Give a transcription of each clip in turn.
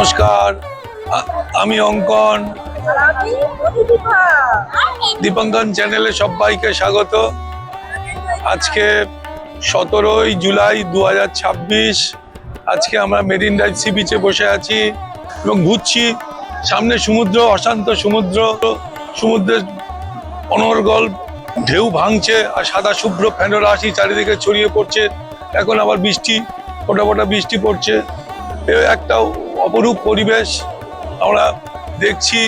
নমস্কার, আমি অঙ্কন। দীপাঙ্কন চ্যানেলে সবাইকে স্বাগত। আজকে 17 জুলাই 2026। আজকে আমরা মেরিন ড্রাইভ সি বিচে বসে আছি এবং ঘুরছি। সামনে সমুদ্র, অশান্ত সমুদ্র, সমুদ্রের অনর্গল ঢেউ ভাঙছে আর সাদা শুভ্র ফেনোরাশি চারিদিকে ছড়িয়ে পড়ছে। এখন আবার বৃষ্টি, ফোটা ফোটা বৃষ্টি পড়ছে। একটা অপরূপ পরিবেশ আমরা দেখছি।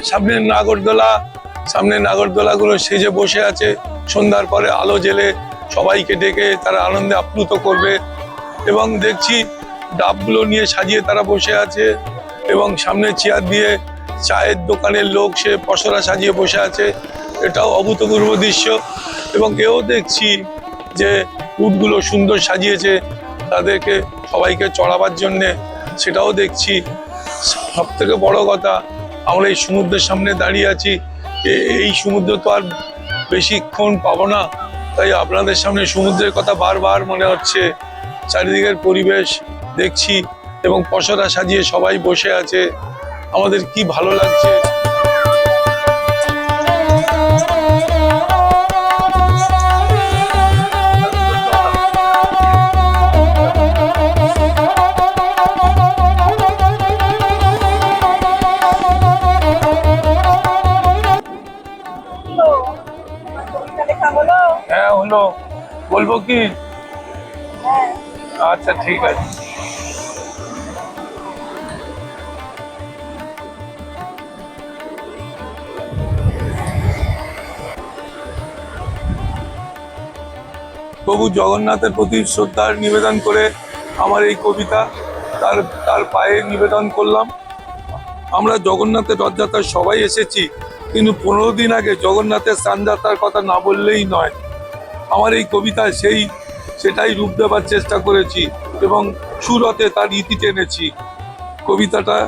সামনে নাগরদোলাগুলো সেজে বসে আছে। সন্ধ্যার পরে আলো জেলে সবাইকে ডেকে তারা আনন্দে আপ্লুত করবে। এবং দেখছি ডাবগুলো নিয়ে সাজিয়ে তারা বসে আছে এবং সামনে চেয়ার দিয়ে চায়ের দোকানের লোক সে পসরা সাজিয়ে বসে আছে। এটাও অভূতপূর্ব দৃশ্য। এবং এও দেখছি যে উটগুলো সুন্দর সাজিয়েছে তাদেরকে সবাইকে চড়াবার জন্যে, সেটাও দেখছি। সব থেকে বড় কথা, আমরা এই সমুদ্রের সামনে দাঁড়িয়ে আছি। এই সমুদ্র তো আর বেশিক্ষণ পাবো না, তাই আপনাদের সামনে সমুদ্রের কথা বারবার মনে হচ্ছে। চারিদিকের পরিবেশ দেখছি এবং পসরা সাজিয়ে সবাই বসে আছে। আমাদের কি ভালো লাগছে। হ্যাঁ হলো, বলবো কি? আচ্ছা ঠিক আছে। প্রভু জগন্নাথের প্রতি শ্রদ্ধার নিবেদন করে আমার এই কবিতা তার পায়ে নিবেদন করলাম। আমরা জগন্নাথের রথযাত্রায় সবাই এসেছি, কিন্তু 15 দিন আগে জগন্নাথের স্নানযাত্রার কথা না বললেই নয়। আমার এই কবিতায় সেটাই রূপ দেবার চেষ্টা করেছি এবং সুরতে তার ইতি টেনেছি। কবিতাটা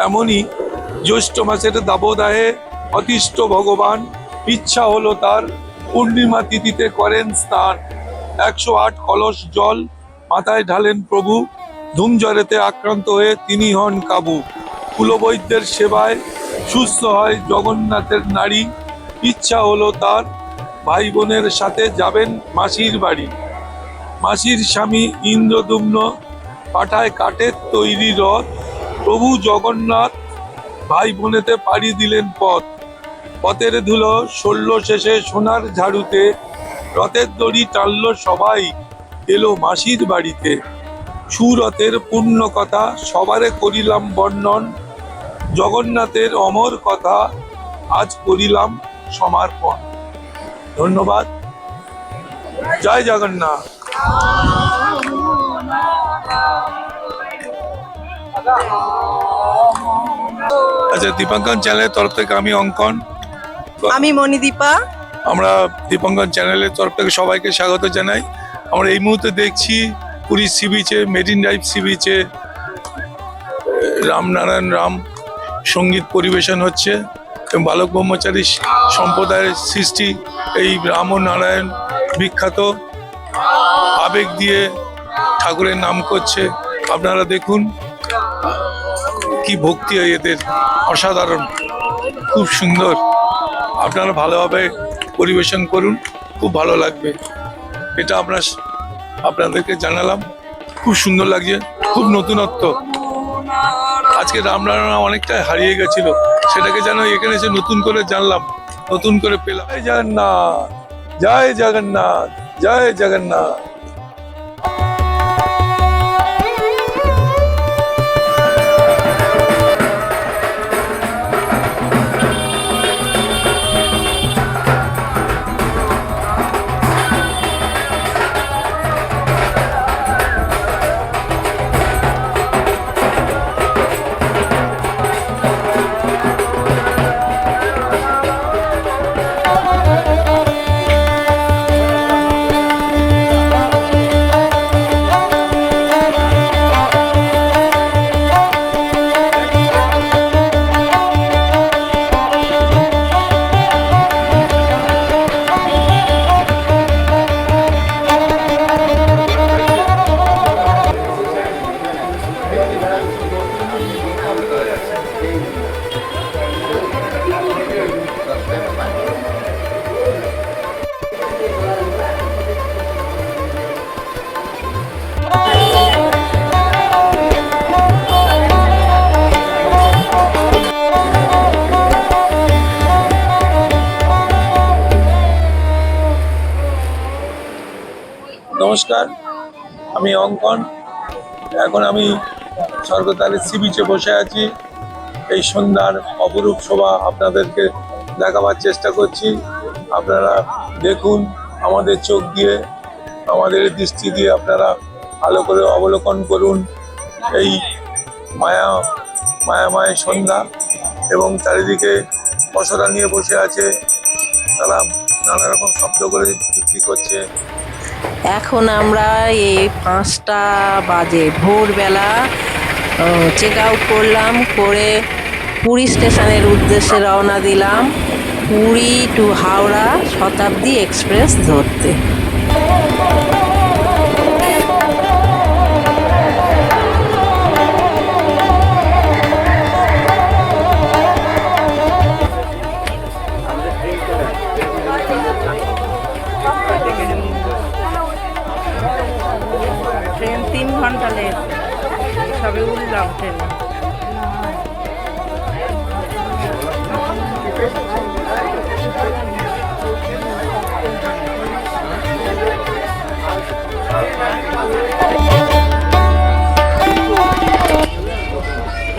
এমনই: জ্যৈষ্ঠ মাসের দাবদাহে অতিষ্ঠ ভগবান, ইচ্ছা হলো তার পূর্ণিমা তিথিতে করেন স্নান। 108 কলস জল মাথায় ঢালেন প্রভু, ধূমজ্বরেতে আক্রান্ত হয়ে তিনি হন কাবু। কুলবৈদ্যের সেবায় সুস্থ হয় জগন্নাথের নারী, ইচ্ছা হলো তার ভাই বোনের সাথে যাবেন মাসির বাড়ি। মাসির স্বামী ইন্দ্রদুম্ন পাঠায় কাঠের তৈরি রথ, প্রভু জগন্নাথ ভাই বোনেতে পাড়ি দিলেন পথ। পথের ধুলো সরল শেষে সোনার ঝাড়ুতে, রথের দড়ি টানল সবাই এলো মাসির বাড়িতে। সুরথের পূর্ণ কথা সবারে করিলাম বর্ণন, জগন্নাথের অমর কথা আজ করিলাম সমর্পণ। ধন্যবাদ। জয় জগন্নাথ। আচ্ছা, দীপাঙ্কন চ্যানেলের তরফ থেকে আমি অঙ্কন, আমি মণিদীপা। আমরা দীপাঙ্কন চ্যানেলের তরফ থেকে সবাইকে স্বাগত জানাই। আমরা এই মুহূর্তে দেখছি পুরী সি বিচে, মেরিন ড্রাইভ সি বিচে রামনারায়ণ রাম সঙ্গীত পরিবেশন হচ্ছে এবং বালক ব্রহ্মচারী সম্প্রদায়ের সৃষ্টি এই রাম ও নারায়ণ বিখ্যাত আবেগ দিয়ে ঠাকুরের নাম করছে। আপনারা দেখুন কি ভক্তি হয় এদের, অসাধারণ, খুব সুন্দর। আপনারা ভালোভাবে পরিবেশন করুন, খুব ভালো লাগবে। এটা আপনাদেরকে জানালাম। খুব সুন্দর লাগছে, খুব নতুনত্ব। আজকে রামনারায়ণ অনেকটাই হারিয়ে গেছিল, সেটাকে যেন এখানে এসে নতুন করে জানলাম, নতুন করে পেলাম। জয় জগন্নাথ, জয় জগন্নাথ, জয় জগন্নাথ। নমস্কার, আমি অঙ্কন। এখন আমি স্বর্গদ্বারের সি বিচে বসে আছি। এই সন্ধ্যার অপরূপ শোভা আপনাদেরকে দেখাবার চেষ্টা করছি। আপনারা দেখুন, আমাদের চোখ দিয়ে, আমাদের দৃষ্টি দিয়ে আপনারা ভালো করে অবলোকন করুন এই মায়াময় সন্ধ্যা। এবং চারিদিকে পশরা নিয়ে বসে আছে, তারা নানা রকম শব্দ করে বিক্রি করছে। এখন আমরা এই 5টা বাজে ভোরবেলা চেক আউট করলাম, করে পুরী স্টেশনের উদ্দেশ্যে রওনা দিলাম পুরী টু হাওড়া শতাব্দী এক্সপ্রেস ধরতে। ট্রেন 3 ঘন্টা লেট, সবে উঠলাম ট্রেনে।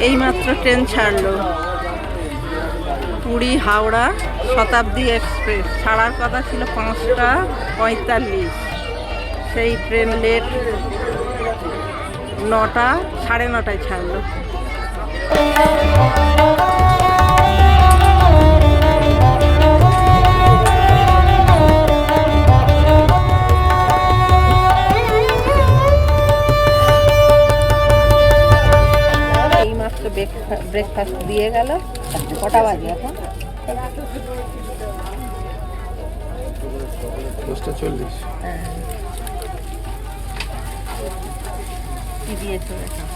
এইমাত্র ট্রেন ছাড়লো, পুরী হাওড়া শতাব্দী এক্সপ্রেস ছাড়ার কথা ছিল 5টা 45, সেই ট্রেন লেট 9টা, 9:30 ছাড়লো। এইমাত্র ব্রেকফাস্ট দিয়ে গেল। কটা বাজে এখন? 10:40। কি দিয়েছো এখন?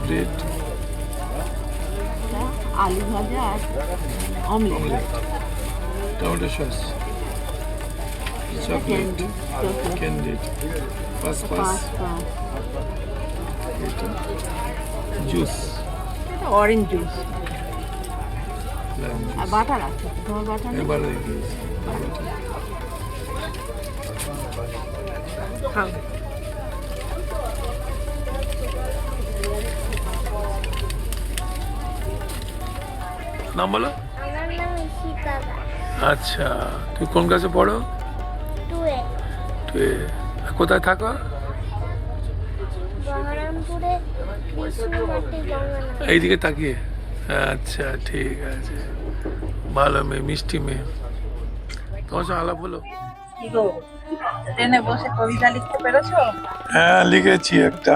ব্রেড, আলু ভাজা আর omelette, tomato sauce, chocolate, candied, পাসপাস, জুস, অরেঞ্জ জুস লাইম আর জুস। বাটার আছে। তোমার বাটার নেই? এবার দিয়েছি খাও। নাম বলো। আমার নাম ঈশিতা দাস। আচ্ছা, তুই কোন ক্লাসে পড়ো? 2A তুই কোথায় থাকো? বহরমপুরে বিষ্ণুমাটি গঙ্গানগর। এইদিকে তাকিয়ে। আচ্ছা, ঠিক আছে, ভালো মেয়ে, মিষ্টি মেয়ে। তোমার সঙ্গে আলাপ হলো? কি গো, ট্রেনে বসে কবিতা লিখতে পেরেছো? হ্যাঁ, লিখেছি একটা,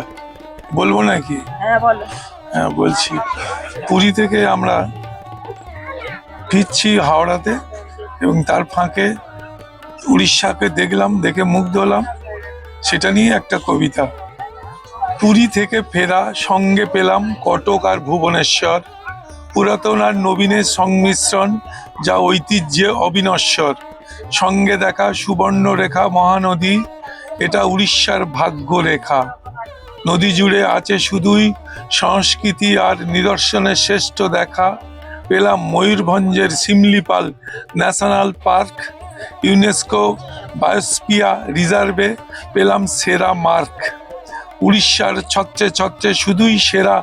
বলবো নাকি? হ্যাঁ বলো। হ্যাঁ বলছি। পুরী থেকে আমরা ফিরছি হাওড়াতে, এবং তার ফাঁকে উড়িষ্যাকে দেখলাম, দেখে মুগ্ধ হলাম। সেটা নিয়ে একটা কবিতা। পুরী থেকে ফেরা সঙ্গে পেলাম কটক আর ভুবনেশ্বর, পুরাতন আর নবীনের সংমিশ্রণ, যা ঐতিহ্যে অবিনশ্বর। সঙ্গে দেখা সুবর্ণরেখা মহানদী, এটা উড়িষ্যার ভাগ্য রেখা। নদী জুড়ে আছে শুধুই সংস্কৃতি আর নিদর্শনের শ্রেষ্ঠ দেখা। পেলাম ময়ূরভঞ্জের Similipal national park, UNESCO biosphere রিজার্ভে পেলাম সেরা মার্ক। উড়িষ্যার ছত্রে ছত্রে শুধুই সেরা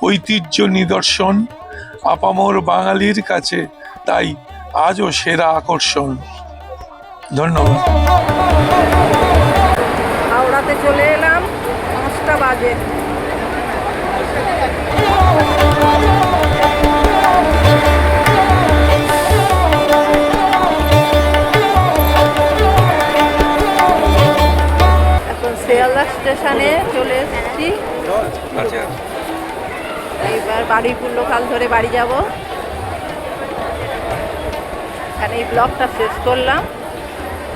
ঐতিহ্য নিদর্শন, আপামর বাঙালির কাছে তাই আজও সেরা আকর্ষণ। ধন্যবাদ। হাওড়াতে চলে এলাম, 5টা বাজে। এখন শিয়ালদা স্টেশনে চলে এসেছি। এইবার বারুইপুর লোকাল ধরে বাড়ি যাব। এখানে এই ব্লগটা শেষ করলাম।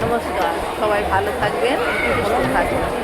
নমস্কার, সবাই ভালো থাকবেন, সুস্থ থাকবেন।